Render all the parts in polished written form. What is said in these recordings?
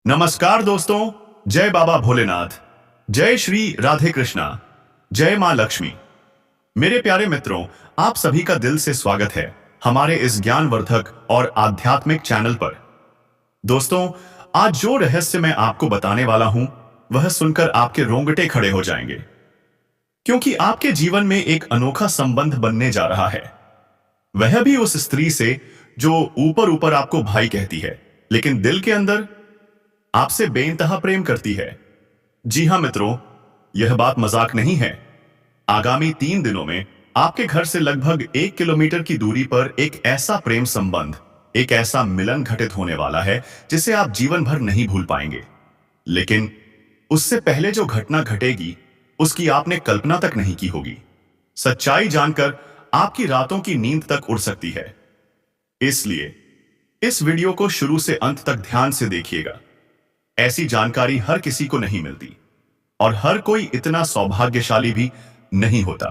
नमस्कार दोस्तों। जय बाबा भोलेनाथ, जय श्री राधे कृष्णा, जय मां लक्ष्मी। मेरे प्यारे मित्रों, आप सभी का दिल से स्वागत है हमारे इस ज्ञानवर्धक और आध्यात्मिक चैनल पर। दोस्तों, आज जो रहस्य मैं आपको बताने वाला हूं वह सुनकर आपके रोंगटे खड़े हो जाएंगे, क्योंकि आपके जीवन में एक अनोखा संबंध बनने जा रहा है। वह भी उस स्त्री से जो ऊपर ऊपर आपको भाई कहती है, लेकिन दिल के अंदर आपसे बेइंतहा प्रेम करती है। जी हां मित्रों, यह बात मजाक नहीं है। आगामी 3 दिनों में आपके घर से लगभग 1 किलोमीटर की दूरी पर एक ऐसा प्रेम संबंध, एक ऐसा मिलन घटित होने वाला है जिसे आप जीवन भर नहीं भूल पाएंगे। लेकिन उससे पहले जो घटना घटेगी उसकी आपने कल्पना तक नहीं की होगी। सच्चाई जानकर आपकी रातों की नींद तक उड़ सकती है। इसलिए इस वीडियो को शुरू से अंत तक ध्यान से देखिएगा। ऐसी जानकारी हर किसी को नहीं मिलती और हर कोई इतना सौभाग्यशाली भी नहीं होता।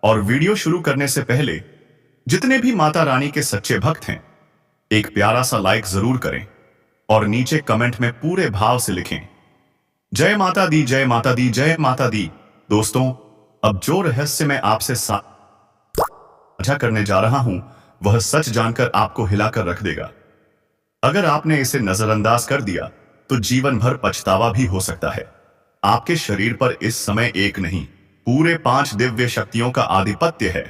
और वीडियो शुरू करने से पहले जितने भी माता रानी के सच्चे भक्त हैं, एक प्यारा सा लाइक जरूर करें और नीचे कमेंट में पूरे भाव से लिखें, जय माता दी, जय माता दी, जय माता दी। दोस्तों, अब जो रहस्य मैं आपसे साझा करने जा रहा हूं वह सच जानकर आपको हिलाकर रख देगा। अगर आपने इसे नजरअंदाज कर दिया तो जीवन भर पछतावा भी हो सकता है। आपके शरीर पर इस समय एक नहीं, पूरे 5 दिव्य शक्तियों का आधिपत्य है।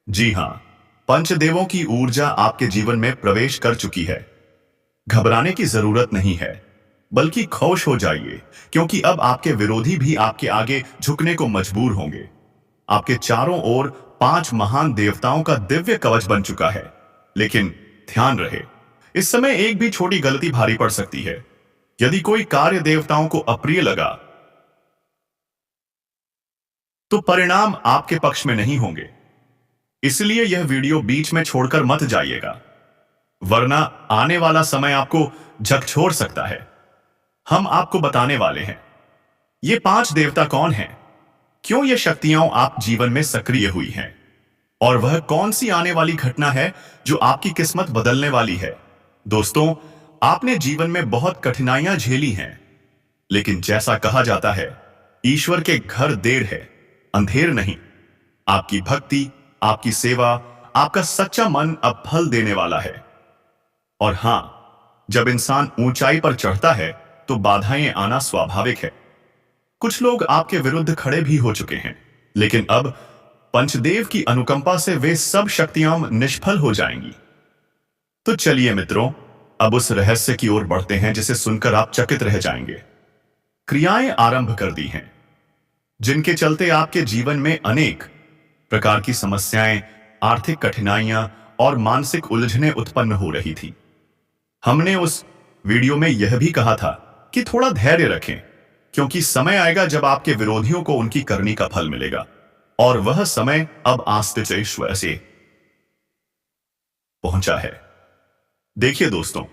जी हां, पंचदेवों की ऊर्जा आपके जीवन में प्रवेश कर चुकी है। घबराने की जरूरत नहीं है, बल्कि खुश हो जाइए, क्योंकि अब आपके विरोधी भी आपके आगे झुकने को मजबूर होंगे। आपके चारों ओर 5 महान देवताओं का दिव्य कवच बन चुका है। लेकिन ध्यान रहे, इस समय एक भी छोटी गलती भारी पड़ सकती है। यदि कोई कार्य देवताओं को अप्रिय लगा तो परिणाम आपके पक्ष में नहीं होंगे। इसलिए यह वीडियो बीच में छोड़कर मत जाइएगा, वरना आने वाला समय आपको झकझोर सकता है। हम आपको बताने वाले हैं ये 5 देवता कौन हैं, क्यों ये शक्तियां आप जीवन में सक्रिय हुई हैं, और वह कौन सी आने वाली घटना है जो आपकी किस्मत बदलने वाली है। दोस्तों, आपने जीवन में बहुत कठिनाइयां झेली हैं, लेकिन जैसा कहा जाता है, ईश्वर के घर देर है, अंधेर नहीं। आपकी भक्ति, आपकी सेवा, आपका सच्चा मन अब फल देने वाला है। और हां, जब इंसान ऊंचाई पर चढ़ता है तो बाधाएं आना स्वाभाविक है। कुछ लोग आपके विरुद्ध खड़े भी हो चुके हैं, लेकिन अब पंचदेव की अनुकंपा से वे सब शक्तियां निष्फल हो जाएंगी। तो चलिए मित्रों, अब उस रहस्य की ओर बढ़ते हैं जिसे सुनकर आप चकित रह जाएंगे। क्रियाएं आरंभ कर दी हैं जिनके चलते आपके जीवन में अनेक प्रकार की समस्याएं, आर्थिक कठिनाइयां और मानसिक उलझनें उत्पन्न हो रही थी। हमने उस वीडियो में यह भी कहा था कि थोड़ा धैर्य रखें, क्योंकि समय आएगा जब आपके विरोधियों को उनकी करनी का फल मिलेगा, और वह समय अब आस्तिक से पहुंचा है। देखिए दोस्तों,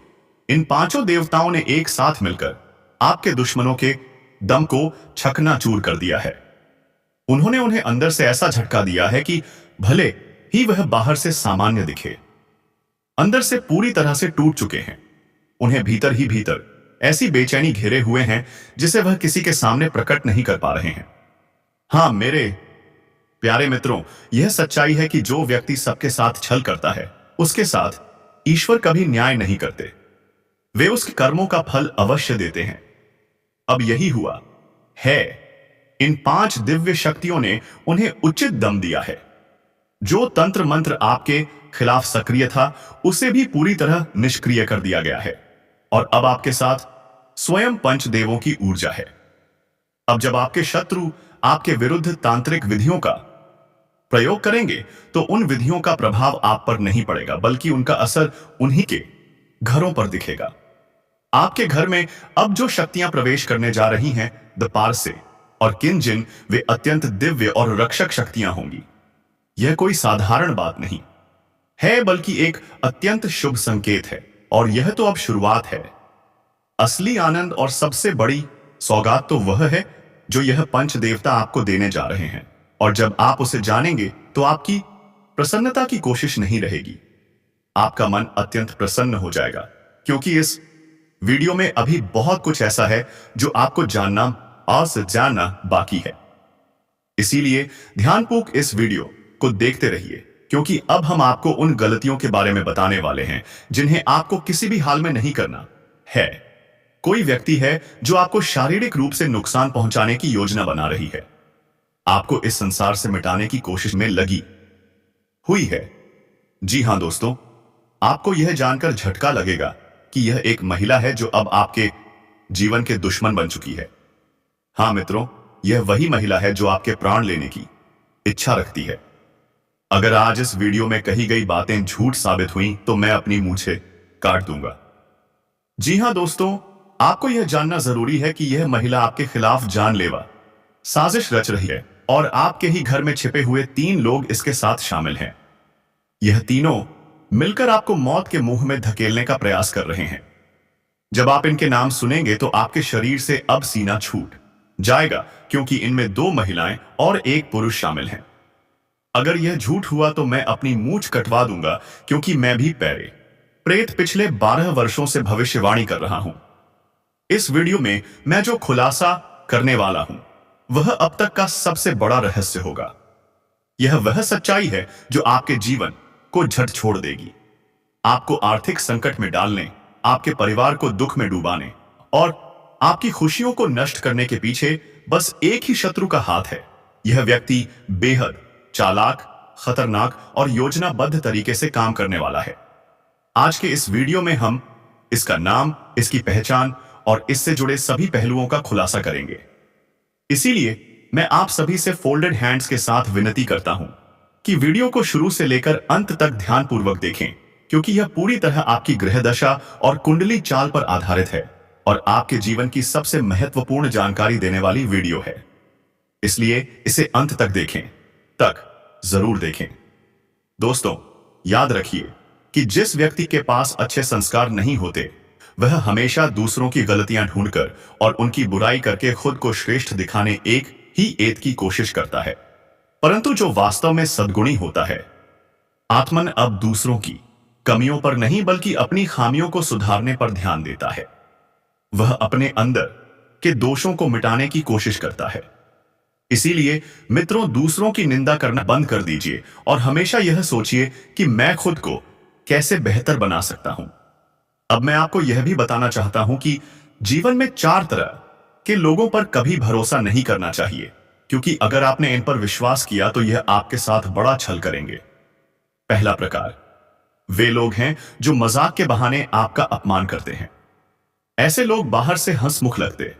इन 5 देवताओं ने एक साथ मिलकर आपके दुश्मनों के दम को चकनाचूर कर दिया है। उन्होंने उन्हें अंदर से ऐसा झटका दिया है कि भले ही वह बाहर से सामान्य दिखे, अंदर से पूरी तरह से टूट चुके हैं। उन्हें भीतर ही भीतर ऐसी बेचैनी घेरे हुए हैं जिसे वह किसी के सामने प्रकट नहीं कर पा रहे हैं। हां मेरे प्यारे मित्रों, यह सच्चाई है कि जो व्यक्ति सबके साथ छल करता है, उसके साथ ईश्वर कभी न्याय नहीं करते। वे उसके कर्मों का फल अवश्य देते हैं। अब यही हुआ है। इन 5 दिव्य शक्तियों ने उन्हें उचित दम दिया है। जो तंत्र मंत्र आपके खिलाफ सक्रिय था, उसे भी पूरी तरह निष्क्रिय कर दिया गया है, और अब आपके साथ स्वयं पंचदेवों की ऊर्जा है। अब जब आपके शत्रु आपके विरुद्ध तांत्रिक विधियों का प्रयोग करेंगे तो उन विधियों का प्रभाव आप पर नहीं पड़ेगा, बल्कि उनका असर उन्हीं के घरों पर दिखेगा। आपके घर में अब जो शक्तियां प्रवेश करने जा रही हैं, दपार से और किंजन, वे अत्यंत दिव्य और रक्षक शक्तियां होंगी। यह कोई साधारण बात नहीं है, बल्कि एक अत्यंत शुभ संकेत है। और यह तो अब शुरुआत है। असली आनंद और सबसे बड़ी सौगात तो वह है जो यह पंच देवता आपको देने जा रहे हैं। और जब आप उसे जानेंगे तो आपकी प्रसन्नता की कोशिश नहीं रहेगी। आपका मन अत्यंत प्रसन्न हो जाएगा, क्योंकि इस वीडियो में अभी बहुत कुछ ऐसा है जो आपको जानना और जानना बाकी है। इसीलिए ध्यानपूर्वक इस वीडियो को देखते रहिए, क्योंकि अब हम आपको उन गलतियों के बारे में बताने वाले हैं जिन्हें आपको किसी भी हाल में नहीं करना है। कोई व्यक्ति है जो आपको शारीरिक रूप से नुकसान पहुंचाने की योजना बना रही है, आपको इस संसार से मिटाने की कोशिश में लगी हुई है। जी हां दोस्तों, आपको यह जानकर झटका लगेगा कि यह एक महिला है जो अब आपके जीवन के दुश्मन बन चुकी है। हां मित्रों, यह वही महिला है जो आपके प्राण लेने की इच्छा रखती है। अगर आज इस वीडियो में कही गई बातें झूठ साबित हुई तो मैं अपनी मूंछें काट दूंगा। जी हां दोस्तों, आपको यह जानना जरूरी है कि यह महिला आपके खिलाफ जानलेवा साजिश रच रही है और आपके ही घर में छिपे हुए 3 लोग इसके साथ शामिल हैं। यह तीनों मिलकर आपको मौत के मुंह में धकेलने का प्रयास कर रहे हैं। जब आप इनके नाम सुनेंगे तो आपके शरीर से अब सीना छूट जाएगा, क्योंकि इनमें 2 महिलाएं और 1 पुरुष शामिल हैं। अगर यह झूठ हुआ तो मैं अपनी मूंछ कटवा दूंगा, क्योंकि मैं भी प्रेत पिछले 12 वर्षों से भविष्यवाणी कर रहा हूं। इस वीडियो में मैं जो खुलासा करने वाला हूं वह अब तक का सबसे बड़ा रहस्य होगा। यह वह सच्चाई है जो आपके जीवन को झट छोड़ देगी, आपको आर्थिक संकट में डालने, आपके परिवार को दुख में डुबाने और आपकी खुशियों को नष्ट करने के पीछे बस एक ही शत्रु का हाथ है। यह व्यक्ति बेहद चालाक, खतरनाक और योजनाबद्ध तरीके से काम करने वाला है। आज के इस वीडियो में हम इसका नाम, इसकी पहचान और इससे जुड़े सभी पहलुओं का खुलासा करेंगे। इसीलिए मैं आप सभी से फोल्डेड हैंड्स के साथ विनती करता हूं कि वीडियो को शुरू से लेकर अंत तक ध्यानपूर्वक देखें, क्योंकि यह पूरी तरह आपकी ग्रह दशा और कुंडली चाल पर आधारित है और आपके जीवन की सबसे महत्वपूर्ण जानकारी देने वाली वीडियो है। इसलिए इसे अंत तक जरूर देखें। दोस्तों, याद रखिए कि जिस व्यक्ति के पास अच्छे संस्कार नहीं होते वह हमेशा दूसरों की गलतियां ढूंढकर और उनकी बुराई करके खुद को श्रेष्ठ दिखाने एक ही एत की कोशिश करता है। परंतु जो वास्तव में सद्गुणी होता है, आत्मन अब दूसरों की कमियों पर नहीं बल्कि अपनी खामियों को सुधारने पर ध्यान देता है। वह अपने अंदर के दोषों को मिटाने की कोशिश करता है। इसीलिए मित्रों, दूसरों की निंदा करना बंद कर दीजिए और हमेशा यह सोचिए कि मैं खुद को कैसे बेहतर बना सकता हूं। अब मैं आपको यह भी बताना चाहता हूं कि जीवन में 4 तरह के लोगों पर कभी भरोसा नहीं करना चाहिए, क्योंकि अगर आपने इन पर विश्वास किया तो यह आपके साथ बड़ा छल करेंगे। पहला प्रकार वे लोग हैं जो मजाक के बहाने आपका अपमान करते हैं। ऐसे लोग बाहर से हंसमुख लगते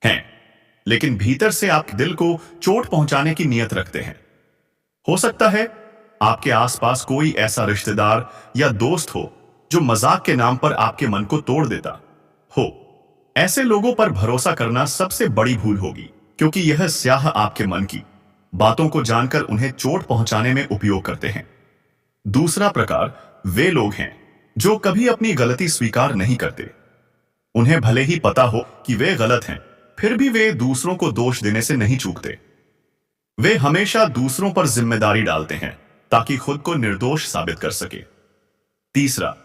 हैं, लेकिन भीतर से आपके दिल को चोट पहुंचाने की नीयत रखते हैं। हो सकता है आपके आसपास कोई ऐसा रिश्तेदार या दोस्त हो जो मजाक के नाम पर आपके मन को तोड़ देता हो। ऐसे लोगों पर भरोसा करना सबसे बड़ी भूल होगी, क्योंकि यह स्याह आपके मन की बातों को जानकर उन्हें चोट पहुंचाने में उपयोग करते हैं। दूसरा प्रकार वे लोग हैं जो कभी अपनी गलती स्वीकार नहीं करते। उन्हें भले ही पता हो कि वे गलत हैं, फिर भी वे दूसरों को दोष देने से नहीं चूकते। वे हमेशा दूसरों पर जिम्मेदारी डालते हैं ताकि खुद को निर्दोष साबित कर सके। तीसरा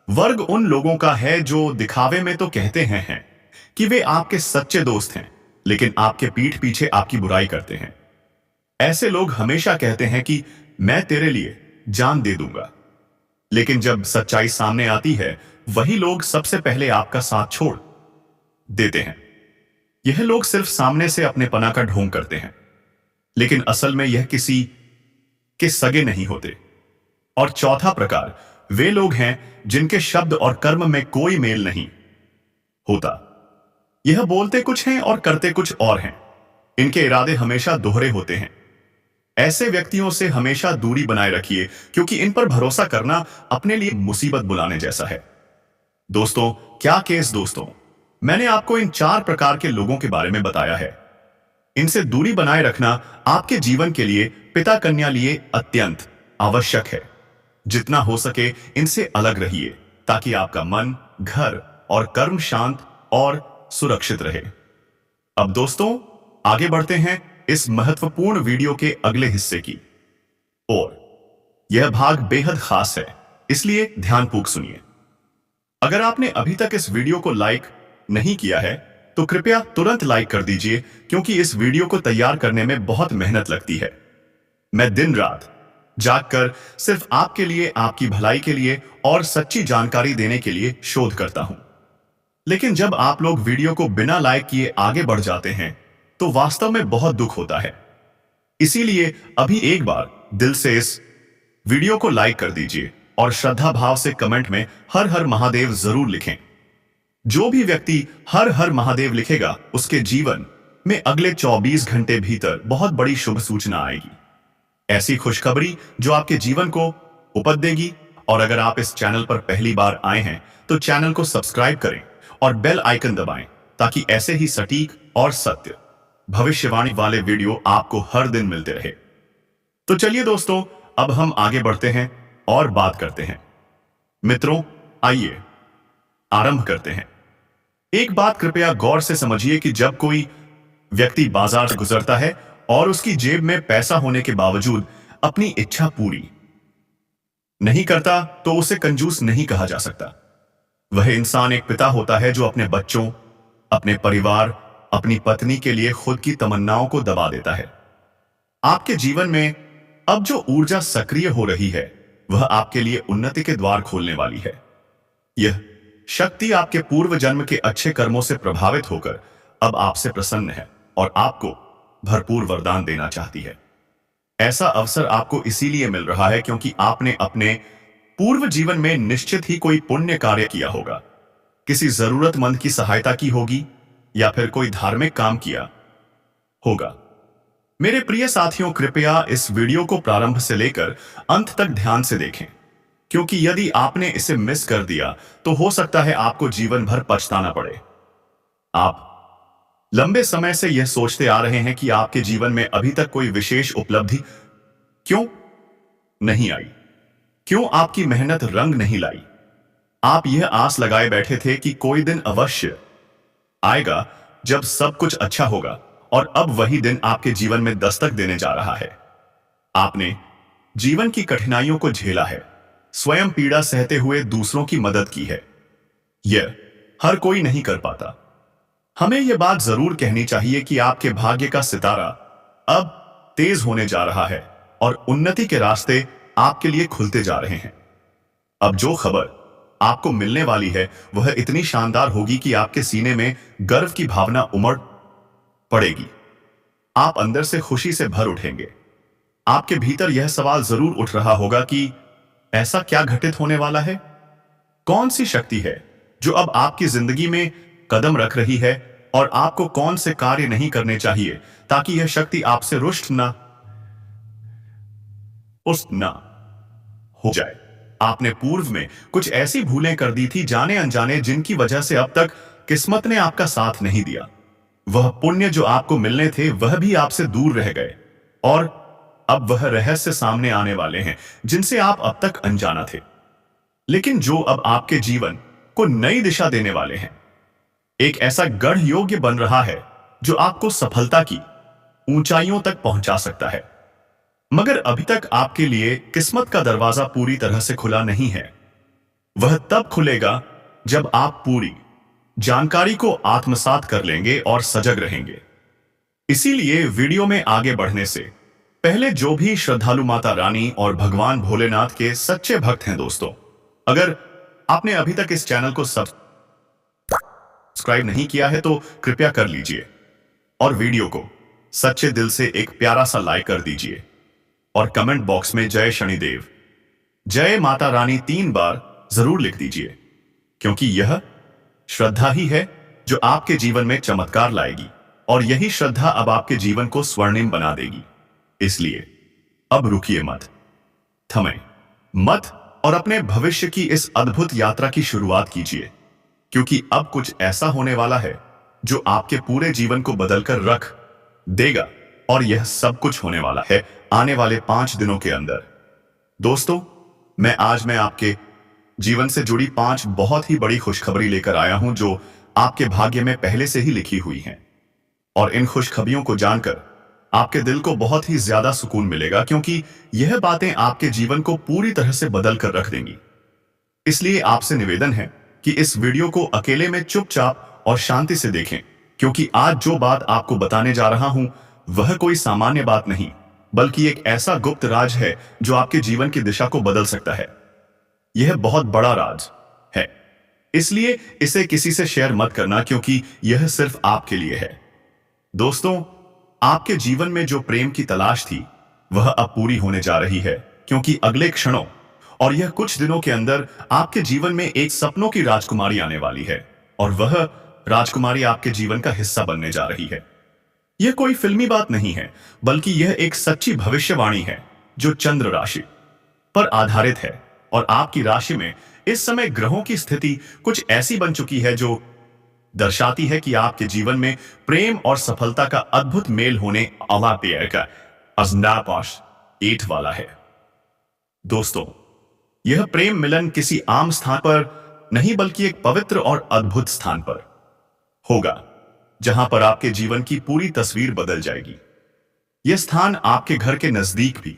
वर्ग उन लोगों का है जो दिखावे में तो कहते हैं कि वे आपके सच्चे दोस्त हैं, लेकिन आपके पीठ पीछे आपकी बुराई करते हैं। ऐसे लोग हमेशा कहते हैं कि मैं तेरे लिए जान दे दूंगा, लेकिन जब सच्चाई सामने आती है वही लोग सबसे पहले आपका साथ छोड़ देते हैं। यह लोग सिर्फ सामने से अपने पना का ढोंग करते हैं, लेकिन असल में यह किसी के सगे नहीं होते। और चौथा प्रकार वे लोग हैं जिनके शब्द और कर्म में कोई मेल नहीं होता। यह बोलते कुछ हैं और करते कुछ और हैं। इनके इरादे हमेशा दोहरे होते हैं। ऐसे व्यक्तियों से हमेशा दूरी बनाए रखिए, क्योंकि इन पर भरोसा करना अपने लिए मुसीबत बुलाने जैसा है। दोस्तों, क्या केस दोस्तों, मैंने आपको इन 4 प्रकार के लोगों के बारे में बताया है। इनसे दूरी बनाए रखना आपके जीवन के लिए, पिता कन्या लिए अत्यंत आवश्यक है। जितना हो सके इनसे अलग रहिए, ताकि आपका मन, घर और कर्म शांत और सुरक्षित रहे। अब दोस्तों, आगे बढ़ते हैं इस महत्वपूर्ण वीडियो के अगले हिस्से की ओर। यह भाग बेहद खास है, इसलिए ध्यानपूर्वक सुनिए। अगर आपने अभी तक इस वीडियो को लाइक नहीं किया है तो कृपया तुरंत लाइक कर दीजिए, क्योंकि इस वीडियो को तैयार करने में बहुत मेहनत लगती है। मैं दिन रात जागकर सिर्फ आपके लिए, आपकी भलाई के लिए और सच्ची जानकारी देने के लिए शोध करता हूं। लेकिन जब आप लोग वीडियो को बिना लाइक किए आगे बढ़ जाते हैं तो वास्तव में बहुत दुख होता है। इसीलिए अभी एक बार दिल से इस वीडियो को लाइक कर दीजिए और श्रद्धा भाव से कमेंट में हर हर महादेव जरूर लिखें। जो भी व्यक्ति हर हर महादेव लिखेगा उसके जीवन में अगले 24 घंटे भीतर बहुत बड़ी शुभ सूचना आएगी। ऐसी खुशखबरी जो आपके जीवन को उपद देगी। और अगर आप इस चैनल पर पहली बार आए हैं तो चैनल को सब्सक्राइब करें और बेल आइकन दबाएं, ताकि ऐसे ही सटीक और सत्य भविष्यवाणी वाले वीडियो आपको हर दिन मिलते रहे। तो चलिए दोस्तों, अब हम आगे बढ़ते हैं और बात करते हैं। मित्रों, आइए आरंभ करते हैं। एक बात कृपया गौर से समझिए कि जब कोई व्यक्ति बाजार से गुजरता है और उसकी जेब में पैसा होने के बावजूद अपनी इच्छा पूरी नहीं करता तो उसे कंजूस नहीं कहा जा सकता। वह इंसान एक पिता होता है जो अपने बच्चों, अपने परिवार, अपनी पत्नी के लिए खुद की तमन्नाओं को दबा देता है। आपके जीवन में अब जो ऊर्जा सक्रिय हो रही है वह आपके लिए उन्नति के द्वार खोलने वाली है। यह शक्ति आपके पूर्व जन्म के अच्छे कर्मों से प्रभावित होकर अब आपसे प्रसन्न है और आपको भरपूर वरदान देना चाहती है। ऐसा अवसर आपको इसीलिए मिल रहा है क्योंकि आपने अपने पूर्व जीवन में निश्चित ही कोई पुण्य कार्य किया होगा, किसी जरूरतमंद की सहायता की होगी या फिर कोई धार्मिक काम किया होगा। मेरे प्रिय साथियों, कृपया इस वीडियो को प्रारंभ से लेकर अंत तक ध्यान से देखें, क्योंकि यदि आपने इसे मिस कर दिया तो हो सकता है आपको जीवन भर पछताना पड़े। आप लंबे समय से यह सोचते आ रहे हैं कि आपके जीवन में अभी तक कोई विशेष उपलब्धि क्यों नहीं आई, क्यों आपकी मेहनत रंग नहीं लाई। आप यह आस लगाए बैठे थे कि कोई दिन अवश्य आएगा जब सब कुछ अच्छा होगा, और अब वही दिन आपके जीवन में दस्तक देने जा रहा है। आपने जीवन की कठिनाइयों को झेला है, स्वयं पीड़ा सहते हुए दूसरों की मदद की है। यह हर कोई नहीं कर पाता। हमें यह बात जरूर कहनी चाहिए कि आपके भाग्य का सितारा अब तेज होने जा रहा है और उन्नति के रास्ते आपके लिए खुलते जा रहे हैं। अब जो खबर आपको मिलने वाली है वह इतनी शानदार होगी कि आपके सीने में गर्व की भावना उमड़ पड़ेगी। आप अंदर से खुशी से भर उठेंगे। आपके भीतर यह सवाल जरूर उठ रहा होगा कि ऐसा क्या घटित होने वाला है? कौन सी शक्ति है जो अब आपकी जिंदगी में कदम रख रही है, और आपको कौन से कार्य नहीं करने चाहिए ताकि यह शक्ति आपसे रुष्ट ना हो जाए। आपने पूर्व में कुछ ऐसी भूलें कर दी थी जाने अनजाने, जिनकी वजह से अब तक किस्मत ने आपका साथ नहीं दिया। वह पुण्य जो आपको मिलने थे वह भी आपसे दूर रह गए, और अब वह रहस्य सामने आने वाले हैं जिनसे आप अब तक अनजाना थे, लेकिन जो अब आपके जीवन को नई दिशा देने वाले हैं। एक ऐसा गढ़ योग्य बन रहा है जो आपको सफलता की ऊंचाइयों तक पहुंचा सकता है। मगर अभी तक आपके लिए किस्मत का दरवाजा पूरी तरह से खुला नहीं है। वह तब खुलेगा जब आप पूरी जानकारी को आत्मसात कर लेंगे और सजग रहेंगे। इसीलिए वीडियो में आगे बढ़ने से पहले जो भी श्रद्धालु माता रानी और भगवान भोलेनाथ के सच्चे भक्त हैं दोस्तों, अगर आपने अभी तक इस चैनल को सब्सक्राइब नहीं किया है तो कृपया कर लीजिए, और वीडियो को सच्चे दिल से एक प्यारा सा लाइक कर दीजिए, और कमेंट बॉक्स में जय शनिदेव, जय माता रानी 3 बार जरूर लिख दीजिए, क्योंकि यह श्रद्धा ही है जो आपके जीवन में चमत्कार लाएगी, और यही श्रद्धा अब आपके जीवन को स्वर्णिम बना देगी। इसलिए अब रुकिए मत, थमें मत, और अपने भविष्य की इस अद्भुत यात्रा की शुरुआत कीजिए, क्योंकि अब कुछ ऐसा होने वाला है जो आपके पूरे जीवन को बदलकर रख देगा, और यह सब कुछ होने वाला है आने वाले 5 दिनों के अंदर। दोस्तों, आज मैं आपके जीवन से जुड़ी 5 बहुत ही बड़ी खुशखबरी लेकर आया हूं जो आपके भाग्य में पहले से ही लिखी हुई हैं, और इन खुशखबरियों को जानकर आपके दिल को बहुत ही ज्यादा सुकून मिलेगा, क्योंकि यह बातें आपके जीवन को पूरी तरह से बदल कर रख देंगी। इसलिए आपसे निवेदन है कि इस वीडियो को अकेले में चुपचाप और शांति से देखें, क्योंकि आज जो बात आपको बताने जा रहा हूं वह कोई सामान्य बात नहीं, बल्कि एक ऐसा गुप्त राज है जो आपके जीवन की दिशा को बदल सकता है। यह बहुत बड़ा राज है, इसलिए इसे किसी से शेयर मत करना, क्योंकि यह सिर्फ आपके लिए है। दोस्तों, आपके जीवन में जो प्रेम की तलाश थी वह अब पूरी होने जा रही है, क्योंकि अगले क्षणों और यह कुछ दिनों के अंदर आपके जीवन में एक सपनों की राजकुमारी आने वाली है, और वह राजकुमारी आपके जीवन का हिस्सा बनने जा रही है। यह कोई फिल्मी बात नहीं है, बल्कि यह एक सच्ची भविष्यवाणी है जो चंद्र राशि पर आधारित है। और आपकी राशि में इस समय ग्रहों की स्थिति कुछ ऐसी बन चुकी है जो दर्शाती है कि आपके जीवन में प्रेम और सफलता का अद्भुत मेल होने का अजनापाश 8 वाला है। दोस्तों, यह प्रेम मिलन किसी आम स्थान पर नहीं, बल्कि एक पवित्र और अद्भुत स्थान पर होगा, जहां पर आपके जीवन की पूरी तस्वीर बदल जाएगी। यह स्थान आपके घर के नजदीक भी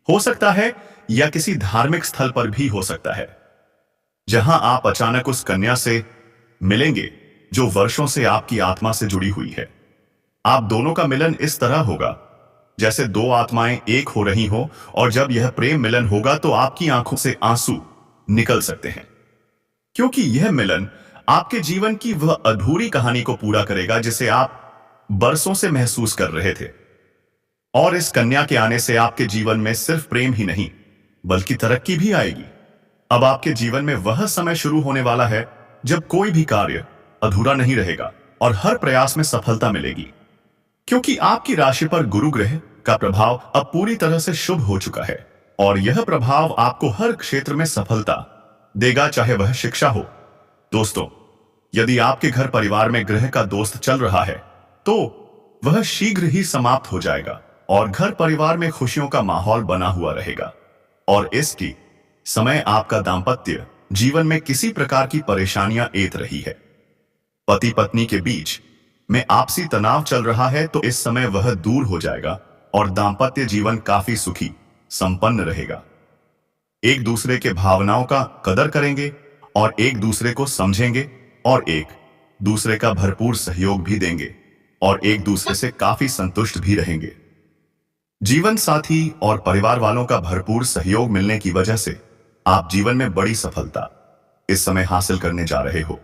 हो सकता है या किसी धार्मिक स्थल पर भी हो सकता है, जहां आप अचानक उस कन्या से मिलेंगे जो वर्षों से आपकी आत्मा से जुड़ी हुई है। आप दोनों का मिलन इस तरह होगा जैसे दो आत्माएं एक हो रही हो, और जब यह प्रेम मिलन होगा तो आपकी आंखों से आंसू निकल सकते हैं, क्योंकि यह मिलन आपके जीवन की वह अधूरी कहानी को पूरा करेगा जिसे आप बरसों से महसूस कर रहे थे। और इस कन्या के आने से आपके जीवन में सिर्फ प्रेम ही नहीं, बल्कि तरक्की भी आएगी। अब आपके जीवन में वह समय शुरू होने वाला है जब कोई भी कार्य अधूरा नहीं रहेगा और हर प्रयास में सफलता मिलेगी, क्योंकि आपकी राशि पर गुरु ग्रह का प्रभाव अब पूरी तरह से शुभ हो चुका है, और यह प्रभाव आपको हर क्षेत्र में सफलता देगा, चाहे वह शिक्षा हो। दोस्तों, यदि आपके घर परिवार में ग्रह का दोस्त चल रहा है तो वह शीघ्र ही समाप्त हो जाएगा और घर परिवार में खुशियों का माहौल बना हुआ रहेगा। और इसकी समय आपका दाम्पत्य जीवन में किसी प्रकार की परेशानियां ऐत रही है, पति पत्नी के बीच में आपसी तनाव चल रहा है, तो इस समय वह दूर हो जाएगा और दाम्पत्य जीवन काफी सुखी संपन्न रहेगा। एक दूसरे के भावनाओं का कदर करेंगे और एक दूसरे को समझेंगे और एक दूसरे का भरपूर सहयोग भी देंगे और एक दूसरे से काफी संतुष्ट भी रहेंगे। जीवन साथी और परिवार वालों का भरपूर सहयोग मिलने की वजह से आप जीवन में बड़ी सफलता इस समय हासिल करने जा रहे हो।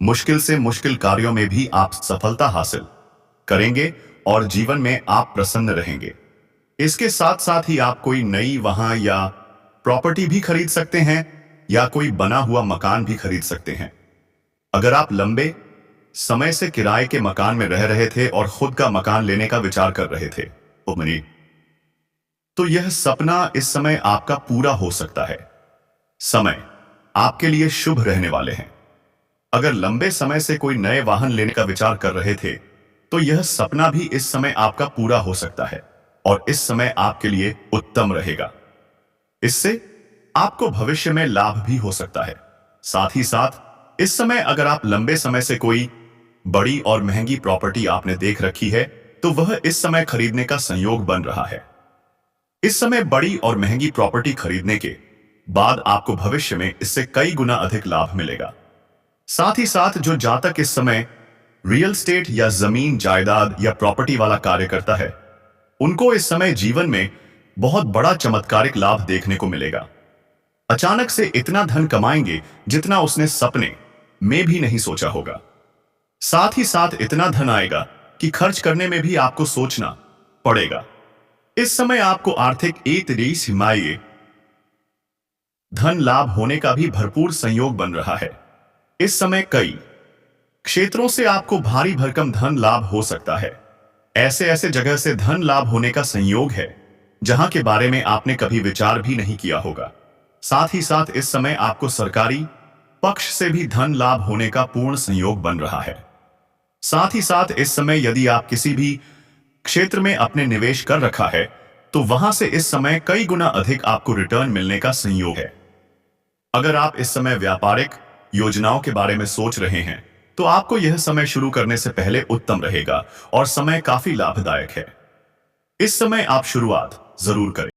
मुश्किल से मुश्किल कार्यों में भी आप सफलता हासिल करेंगे और जीवन में आप प्रसन्न रहेंगे। इसके साथ साथ ही आप कोई नई वाहन या प्रॉपर्टी भी खरीद सकते हैं या कोई बना हुआ मकान भी खरीद सकते हैं। अगर आप लंबे समय से किराए के मकान में रह रहे थे और खुद का मकान लेने का विचार कर रहे थे तो यह सपना इस समय आपका पूरा हो सकता है। समय आपके लिए शुभ रहने वाले हैं। अगर लंबे समय से कोई नए वाहन लेने का विचार कर रहे थे तो यह सपना भी इस समय आपका पूरा हो सकता है और इस समय आपके लिए उत्तम रहेगा। इससे आपको भविष्य में लाभ भी हो सकता है। साथ ही साथ इस समय अगर आप लंबे समय से कोई बड़ी और महंगी प्रॉपर्टी आपने देख रखी है तो वह इस समय खरीदने का संयोग बन रहा है। इस समय बड़ी और महंगी प्रॉपर्टी खरीदने के बाद आपको भविष्य में इससे कई गुना अधिक लाभ मिलेगा। साथ ही साथ जो जातक इस समय रियल स्टेट या जमीन जायदाद या प्रॉपर्टी वाला कार्य करता है, उनको इस समय जीवन में बहुत बड़ा चमत्कारिक लाभ देखने को मिलेगा। अचानक से इतना धन कमाएंगे जितना उसने सपने में भी नहीं सोचा होगा। साथ ही साथ इतना धन आएगा कि खर्च करने में भी आपको सोचना पड़ेगा। इस समय आपको आर्थिक हिमाये धन लाभ होने का भी भरपूर संयोग बन रहा है। इस समय कई क्षेत्रों से आपको भारी भरकम धन लाभ हो सकता है। ऐसे ऐसे जगह से धन लाभ होने का संयोग है जहां के बारे में आपने कभी विचार भी नहीं किया होगा। साथ ही साथ इस समय आपको सरकारी पक्ष से भी धन लाभ होने का पूर्ण संयोग बन रहा है। साथ ही साथ इस समय यदि आप किसी भी क्षेत्र में अपने निवेश कर रखा है तो वहां से इस समय कई गुना अधिक आपको रिटर्न मिलने का संयोग है। अगर आप इस समय व्यापारिक योजनाओं के बारे में सोच रहे हैं तो आपको यह समय शुरू करने से पहले उत्तम रहेगा और समय काफी लाभदायक है। इस समय आप शुरुआत जरूर करें।